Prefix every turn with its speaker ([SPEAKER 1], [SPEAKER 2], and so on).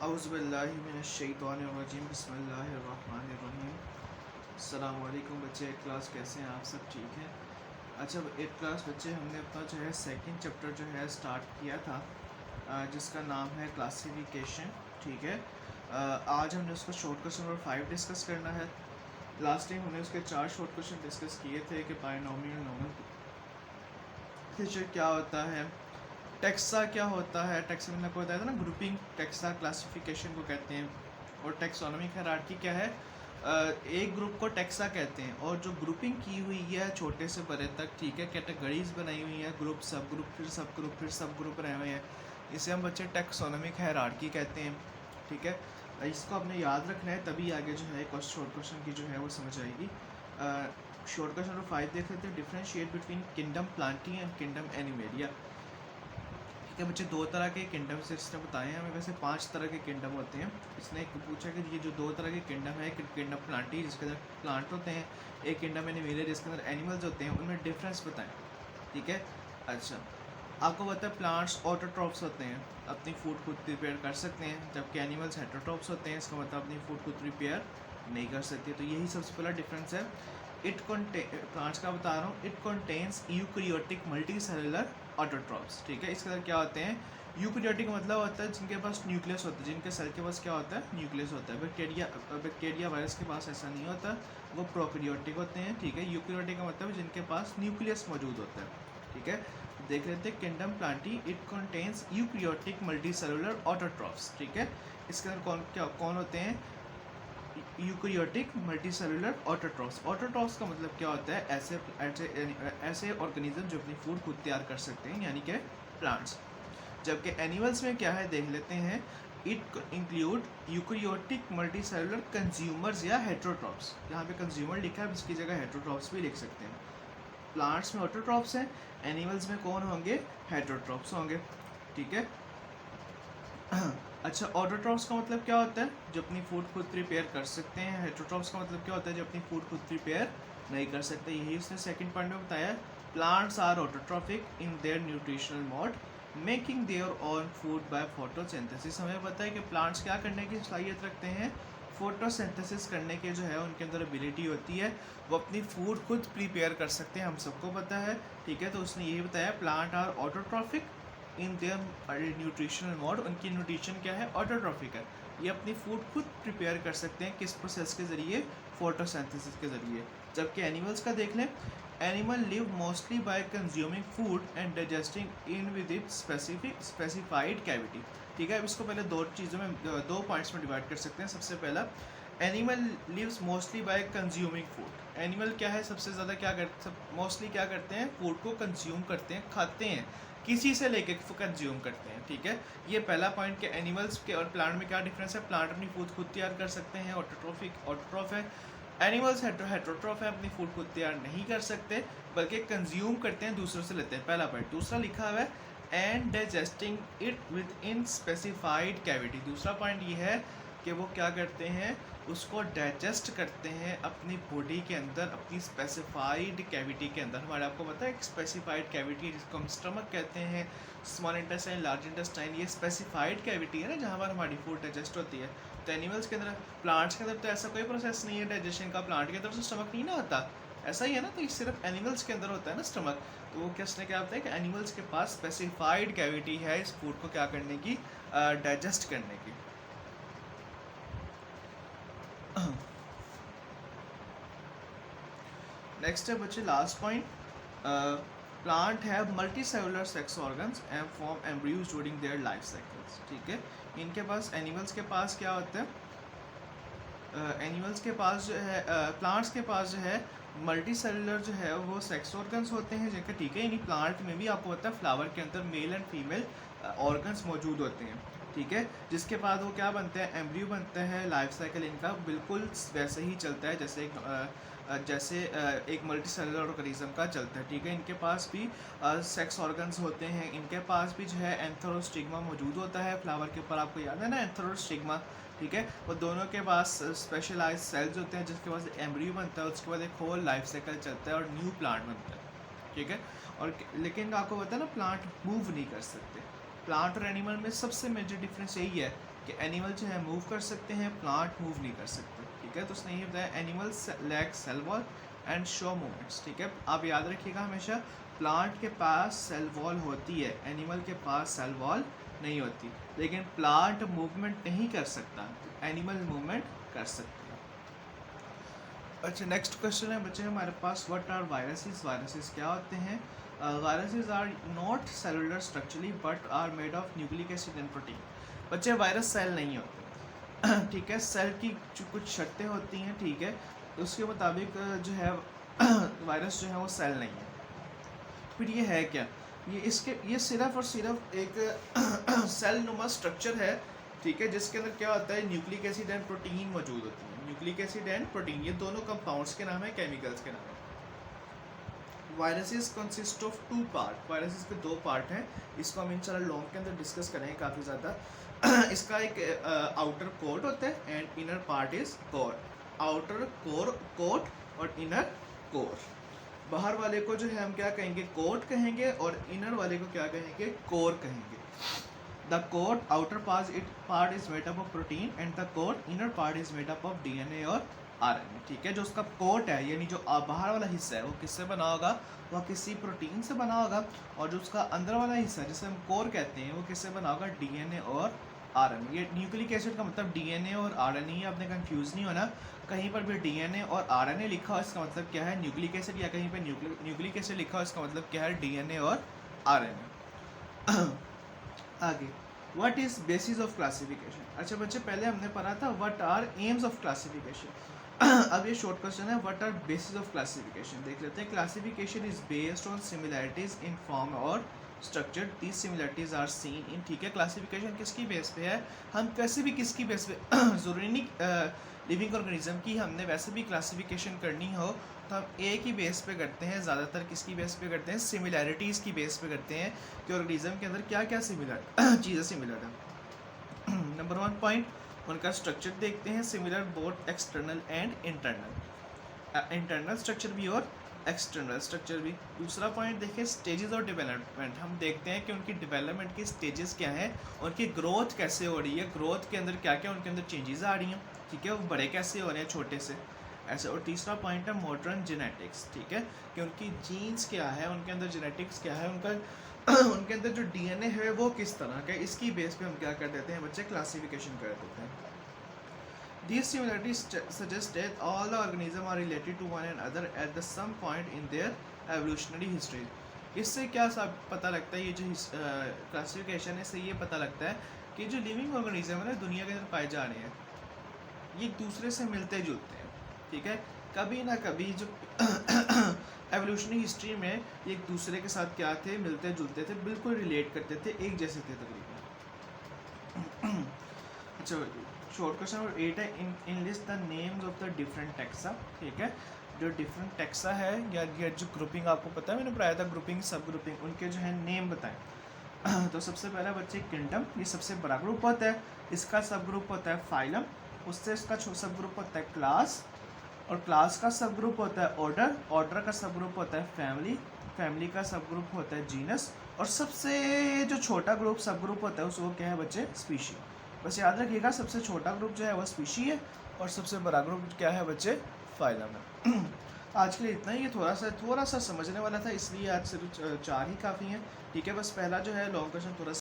[SPEAKER 1] औज़ुबिल्लाहिमिनश्शैतानिर्रजीम बिस्मिल्लाहिर्रहमानिर्रहीम। अस्सलाम वालेकुम बच्चे, एट क्लास कैसे हैं आप? सब ठीक है? अच्छा एट क्लास बच्चे, हमने अपना जो है सेकंड चैप्टर जो है स्टार्ट किया था, जिसका नाम है क्लासिफिकेशन। ठीक है, आज हमने उसका शॉर्ट क्वेश्चन नंबर 5 डिस्कस करना है। लास्ट टाइम हमने उसके 4 शॉर्ट क्वेश्चन डिस्कस किए थे कि बायनोमियल नोमेनक्लेचर क्या होता है, टेक्सा क्या होता है। टेक्सा मैंने आपको बताया था ना, ग्रुपिंग टेक्सा क्लासिफिकेशन को कहते हैं। और टेक्सोनॉमिक हायरार्की क्या है, एक ग्रुप को टेक्सा कहते हैं और जो ग्रुपिंग की हुई है छोटे से बड़े तक, ठीक है, कैटेगरीज बनाई हुई हैं, ग्रुप सब ग्रुप फिर सब ग्रुप फिर सब ग्रुप रहे हुए हैं, इसे हम बच्चे टेक्सोनॉमिक हायरार्की कहते हैं। ठीक है, इसको आपने याद रखना है, तभी आगे जो है शॉर्ट क्वेश्चन की जो है वो समझ आएगी। शॉर्ट क्वेश्चन नंबर 5 देख लेते हैं। Differentiate between kingdom Plantae and kingdom animalia. ठीक है बच्चे, 2 तरह के किंगडम से इसने बताए हैं हमें, वैसे 5 तरह के किंगडम होते हैं। इसने एक पूछा कि ये जो 2 तरह के किंगडम है, किंगडम प्लांटी जिसके अंदर प्लांट होते हैं, एक किंगडम एनिमलिया जिसके अंदर एनिमल्स होते हैं, उनमें डिफरेंस बताएं। ठीक है, अच्छा आपको पता है प्लांट्स ऑटोट्रॉफ्स होते हैं, अपनी फूड खुद प्रिपेयर कर सकते हैं, जबकि एनिमल्स हेटरोट्रॉफ्स होते हैं, इसका मतलब अपनी फूड खुद प्रिपेयर नहीं कर सकते। तो यही सबसे पहला डिफरेंस है। प्लांट्स का बता रहा हूँ, it contains eukaryotic multicellular autotrophs. ठीक है, इसके अंदर क्या होते हैं, यूकैरियोटिक मतलब होता है जिनके पास न्यूक्लियस होता है, जिनके सेल के पास क्या होता है, न्यूक्लियस होता है। बैक्टीरिया वायरस के पास ऐसा नहीं होता, वो प्रोकैरियोटिक होते हैं। ठीक है, यूकैरियोटिक का मतलब जिनके पास न्यूक्लियस मौजूद होता है। ठीक है, देख लेते हैं kingdom Plantae, it contains eukaryotic multicellular autotrophs. ठीक है, इसके अंदर कौन होते हैं, यूकैरियोटिक मल्टीसेलुलर ऑटोट्रॉफ्स। ऑटोट्रॉफ्स का मतलब क्या होता है, ऐसे ऑर्गेनिज्म जो अपनी फूड खुद तैयार कर सकते हैं, यानी कि प्लांट्स। जबकि एनिमल्स में क्या है देख लेते हैं, it include eukaryotic multicellular consumers या हेटरोट्रॉफ्स। यहाँ पे कंज्यूमर लिखा है, इसकी जगह हेटरोट्रॉफ्स भी लिख सकते हैं। प्लांट्स में ऑटोट्रॉफ्स हैं, एनिमल्स में कौन होंगे, हेटरोट्रॉफ्स होंगे। ठीक है, अच्छा ऑटोट्रॉफ्स का मतलब क्या होता है, जो अपनी फूड खुद प्रिपेयर कर सकते हैं। हेटरोट्रॉफ्स का मतलब क्या होता है, जो अपनी फूड खुद प्रिपेयर नहीं कर सकते। यही उसने सेकंड पॉइंट में बताया, plants are autotrophic in their nutritional mode, making their own food by photosynthesis. हमें पता है कि प्लांट्स क्या करने की सलाहियत रखते हैं, फोटोसिंथेसिस करने के जो है उनके अंदर एबिलिटी होती है, वो अपनी फूड खुद प्रिपेयर कर सकते हैं, हम सबको पता है। ठीक है, तो उसने यही बताया, plant are autotrophic in their nutritional mode, उनकी न्यूट्रिशन क्या है, ऑटोट्रॉफिक है, ये अपनी फूड खुद प्रिपेयर कर सकते हैं, किस प्रोसेस के ज़रिए, फोटोसिंथेसिस के ज़रिए। जबकि एनिमल्स का देख लें, animal live mostly by consuming food and digesting in with it specified cavity. ठीक है, अब इसको पहले 2 चीज़ों में, 2 पॉइंट्स में डिवाइड कर सकते हैं। सबसे पहला, animal lives mostly by consuming food. Animal क्या है, सबसे ज़्यादा क्या करते, मोस्टली क्या करते हैं, फूड को कंज्यूम करते हैं, खाते हैं, किसी से लेके कंज्यूम करते हैं। ठीक है, ये पहला पॉइंट के एनिमल्स के और प्लांट में क्या डिफरेंस है, प्लांट अपनी फूड खुद तैयार कर सकते हैं, ऑटोट्रॉफ है। एनिमल्स हेटरोट्रॉफ है, अपनी फूड खुद तैयार नहीं कर सकते, बल्कि कंज्यूम करते हैं, दूसरों से लेते हैं। पहला पॉइंट। दूसरा लिखा हुआ है, and digesting it with in specified cavity. दूसरा पॉइंट ये है कि वो क्या करते हैं, उसको डाइजेस्ट करते हैं अपनी बॉडी के अंदर, अपनी स्पेसिफाइड कैविटी के अंदर। हमारे आपको पता है एक स्पेसिफाइड कैविटी जिसको हम स्टमक कहते हैं, स्मॉल इंटेस्टाइन, लार्ज इंटेस्टाइन, ये स्पेसिफाइड कैविटी है ना, जहाँ पर हमारी फूड डाइजेस्ट होती है। तो एनिमल्स के अंदर, प्लांट्स के अंदर तो ऐसा कोई प्रोसेस नहीं है डाइजेशन का, प्लांट की तरफ से स्टमक नहीं ना होता, ऐसा ही है ना। तो ये सिर्फ एनिमल्स के अंदर होता है ना स्टमक। तो वो किसने क्या होता है कि एनिमल्स के पास स्पेसिफाइड कैविटी है इस फूड को क्या करने की, डाइजेस्ट करने की। नेक्स्ट है बच्चे last point, plant have multi cellular sex organs and form embryos during their life cycles. ठीक है, इनके पास, एनिमल्स के पास क्या होता है, एनिमल्स के पास जो है, प्लांट्स के पास जो है मल्टी सेलुलर जो है वो सेक्स ऑर्गन्स होते हैं जिनके, ठीक है, यानी प्लांट में भी आपको पता है फ्लावर के अंदर मेल एंड फीमेल ऑर्गन्स मौजूद होते हैं। ठीक है, जिसके बाद वो क्या बनते हैं, एम्ब्रियो बनते हैं। लाइफ साइकिल इनका बिल्कुल वैसे ही चलता है जैसे एक मल्टी सेलुलर ऑर्गेनिज्म का चलता है। ठीक है, इनके पास भी सेक्स ऑर्गन्स होते हैं, इनके पास भी जो है एंथरोस्टिग्मा मौजूद होता है फ्लावर के ऊपर, आपको याद है ना एंथरोस्टिग्मा। ठीक है, वो दोनों के पास स्पेशलाइज सेल्स होते हैं, जिसके पास एम्ब्रियो बनता है, उसके बाद एक होल लाइफ साइकिल चलता है और न्यू प्लांट बनता है। ठीक है, और लेकिन आपको पता है ना, प्लांट मूव नहीं कर सकते। प्लांट और एनिमल में सबसे मेजर डिफरेंस यही है कि एनिमल जो है मूव कर सकते हैं, प्लांट मूव नहीं कर सकते, ठीक है। तो उसने ये बताया animals lack cell wall and show movements, ठीक है। आप याद रखिएगा हमेशा प्लांट के पास सेल वॉल होती है, एनिमल के पास सेल वॉल नहीं होती, लेकिन प्लांट मूवमेंट नहीं कर सकता, एनिमल मूवमेंट कर सकते हैं। अच्छा, नेक्स्ट क्वेश्चन है बच्चे हमारे पास, व्हाट आर वायरसेस। वायरसेस क्या होते हैं? Viruses are not cellular structurally but are made of nucleic acid and protein. बच्चे वायरस सेल नहीं होते, ठीक है। सेल की जो कुछ शर्तें होती हैं, ठीक है, तो उसके मुताबिक जो है वायरस जो है वो सेल नहीं है। फिर ये है क्या? ये सिर्फ और सिर्फ एक सेल नुमा स्ट्रक्चर है, ठीक है, जिसके अंदर क्या होता है, न्यूक्लिक एसिड एंड प्रोटीन मौजूद होती है। न्यूक्लिक एसिड एंड प्रोटीन ये दोनों कंपाउंड्स के नाम है, केमिकल्स के नाम है। Viruses consist of 2 part. Viruses के 2 पार्ट हैं, इसको हम इंशाल्लाह लॉन्ग के अंदर डिस्कस करेंगे काफ़ी ज़्यादा। इसका एक आउटर कोट होता है and inner part is core. Outer coat और इनर कोर। बाहर वाले को जो है हम क्या कहेंगे, कोट कहेंगे, और इनर वाले को क्या कहेंगे, कोर कहेंगे। The coat outer part is made up of protein and the core inner part is made up of DNA और आरएनए, ठीक है। जो उसका कोट है यानी जो बाहर वाला हिस्सा है वो किससे बना होगा, वह किसी प्रोटीन से बना होगा, और जो उसका अंदर वाला हिस्सा है जिसे हम कोर कहते हैं वो किससे बना होगा, डीएनए और आरएनए। ये न्यूक्लिक एसिड का मतलब डीएनए और आरएनए, आपने कंफ्यूज नहीं होना। कहीं पर भी डीएनए और आरएनए लिखा हो इसका मतलब क्या है, न्यूक्लिक एसिड, या कहीं पर न्यूक्लिक एसिड लिखा हो इसका मतलब क्या है, डीएनए और आरएनए। आगे, what is basis of classification. अच्छा बच्चे, पहले हमने पढ़ा था what are aims of classification. अब ये शॉर्ट क्वेश्चन है, what are basis of classification. देख लेते हैं। Classification is based on similarities in form और structure, these similarities are seen in, ठीक है। क्लासिफिकेशन किसकी बेस पे है, हम कैसे भी किसकी बेस पे ज़रूरी नहीं लिविंग ऑर्गेनिज्म की हमने वैसे भी क्लासिफिकेशन करनी हो तो हम एक ही बेस पे करते हैं, ज़्यादातर किसकी बेस पे करते हैं, सिमिलैरिटीज़ की बेस पे करते हैं कि ऑर्गेनिज्म के अंदर क्या क्या सिमिलर चीज़ें सिमिलर है। नंबर 1 पॉइंट, उनका स्ट्रक्चर देखते हैं, similar both external and internal, internal structure भी और एक्सटर्नल स्ट्रक्चर भी। दूसरा पॉइंट देखिए, स्टेजेस ऑफ डेवलपमेंट, हम देखते हैं कि उनकी डेवलपमेंट की स्टेजेस क्या हैं, उनकी ग्रोथ कैसे हो रही है, ग्रोथ के अंदर क्या क्या उनके अंदर चेंजेस आ रही हैं, ठीक है, वो बड़े कैसे हो रहे हैं छोटे से, ऐसे। और तीसरा पॉइंट है मॉडर्न जेनेटिक्स, ठीक है, कि उनकी जीन्स क्या है, उनके अंदर जेनेटिक्स क्या है, उनका उनके अंदर जो डीएनए है वो किस तरह का है, इसकी बेस पे हम क्या कर देते हैं बच्चे, क्लासिफिकेशन कर देते हैं। These similarities suggest that all the organisms are related to one another at the some point in their evolutionary history. इससे क्या सब पता लगता है, ये जो क्लासिफिकेशन है, इससे ये पता लगता है कि जो लिविंग ऑर्गेनिज्म है ना दुनिया के अंदर पाए जा रहे हैं, ये एक दूसरे से मिलते जुलते हैं, ठीक है। कभी ना कभी जो एवोल्यूशनरी हिस्ट्री में ये एक दूसरे के साथ क्या थे, मिलते जुलते थे, बिल्कुल रिलेट करते थे, एक जैसे थे तकरीबन। अच्छा, शॉर्ट क्वेश्चन नंबर 8 है, in list the names of the different taxa, ठीक है। जो डिफरेंट टेक्सा है या जो ग्रुपिंग आपको पता है, मैंने पढ़ाया था ग्रुपिंग सब ग्रुपिंग, उनके जो है नेम बताएं। तो सबसे पहला बच्चे किंगडम, ये सबसे बड़ा ग्रुप होता है, इसका सब ग्रुप होता है फाइलम, उससे इसका सब ग्रुप होता है क्लास, और क्लास का सब ग्रुप होता है ऑर्डर, ऑर्डर का सब ग्रुप होता है फैमिली, फैमिली का सब ग्रुप होता है जीनस, और सबसे जो छोटा ग्रुप सब ग्रुप होता है उसको क्या है बच्चे, स्पीशी। बस याद रखिएगा सबसे छोटा ग्रुप जो है वह स्पीशी है, और सबसे बड़ा ग्रुप क्या है बच्चे, फाइलम है। आज के लिए इतना ही, थोड़ा सा समझने वाला था, इसलिए आज सिर्फ 4 ही काफ़ी हैं, ठीक है। बस पहला जो है लॉन्ग क्वेश्चन थोड़ा